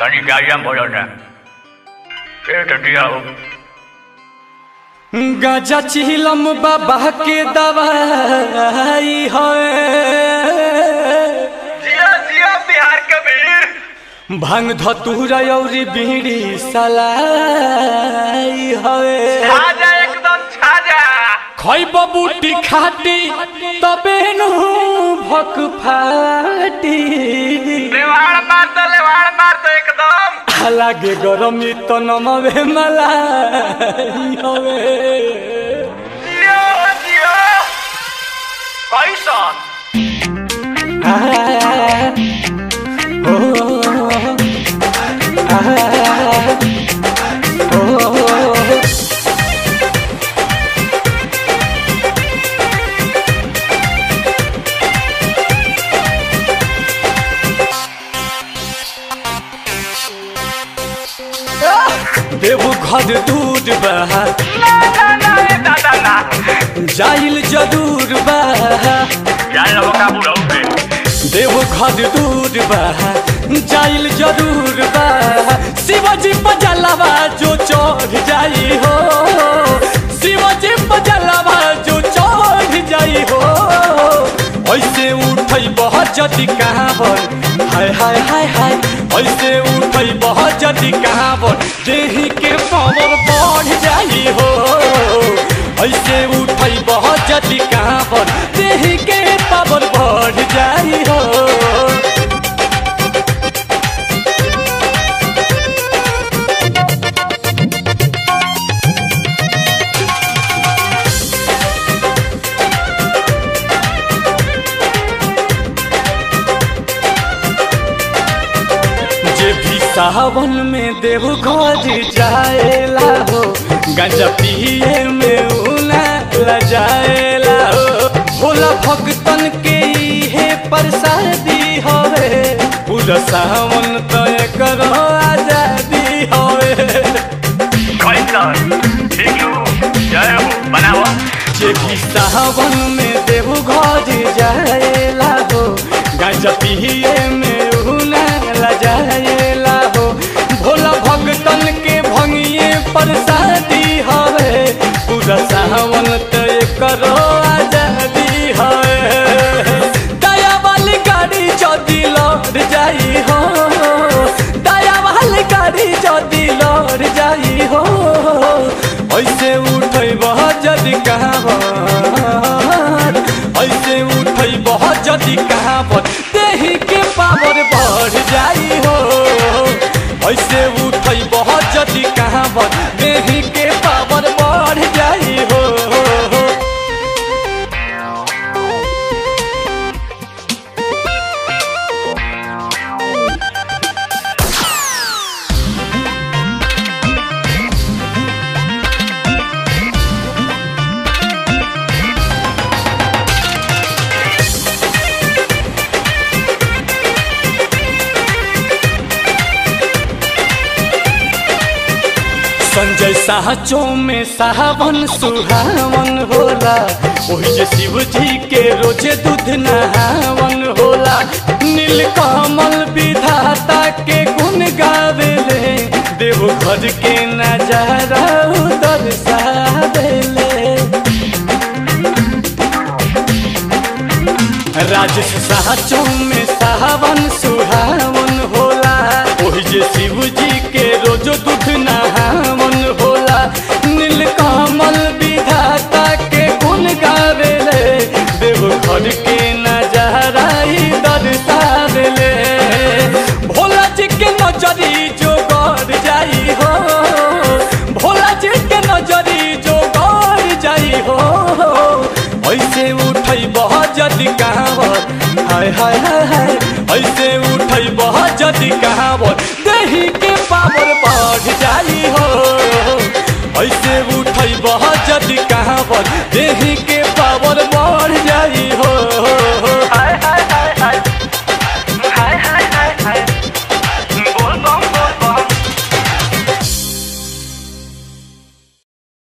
तनी गाड़िया बोलो ना हो गजा चिलम बाबा के दवाई है जिया जिया बिहार के वीर भांग धतूरा और बीड़ी सलाई है छाजा एकदम छाजा खैब बूटी खाटी तबे नु भक फाटी लेवाड़ मार दो एकदम लागे गरमी तो नमवे मलाई हवे जियो जियो कैसन देवो घर दूर बहा ना जाइल जरूर बहा देवो घर दूर बहा जाइल जरूर बहा शिवाजी पजलवा जो चढ़ जाई हो शिवाजी पजलवा जो चढ़ जाई हो ऐसे उठई बहुत जदी कहाँ बन हाय हाय हाय हाय ऐसे उठई बहुत जदी कहाँ बन देही के पावर बढ़ जाई हो ऐसे उठई बहुत जदी कहाँ बन देही के पावर बढ़ जाई हो सावन में देव घर जाएला हो गंजा पिए में उना लजाएला हो भोला भक्तन के हे प्रसादी होवे पूरा सावन तो करो आजादी होवे जे भी सावन में देव घर जाएला हो गंजा पिए में उना लजाएला भोला भक्तन के भंगिए प्रसादी हवे पूरा सावन तय करो आजादी हवे दया वाली गाड़ी जदी लौट जाई हो दया वाली गाड़ी जदी लौट जाई हो ऐसे उठई बहुत जदी कहाँ ऐसे उठई बहुत जदी कहाँ देही के पावर बढ़ जाई हो ऐसे उठई बहुत जदी कहाँ बन देही के पावर बढ़ जाई हो संजय साहचो में सावन सुहावन होला वही जे शिव जी के रोजे दूध नहावन होला नीलकमल विधाता के गुण गावेले देव घर के नजारा दर्शावेले राजेश साहचो में सावन सुहावन होला वही जे शिव जी के रोजो दूध नहावन होला नीलकमल विधाता के गुण गावेले देव घर के नजारा दर्शावेले भोला जी के नजरी जो गड़ जाई हो भोला जी के नजरी जो गड़ जाई हो ऐसे उठई बहुत जदी कहाँ हाय हाय हाय हाय ऐसे उठई बहुत जदी कहाँ देही के पावर बढ़ जाई हो ऐसे उठई बहुत जदी कहाँ देही के पावर बढ़ जाई हो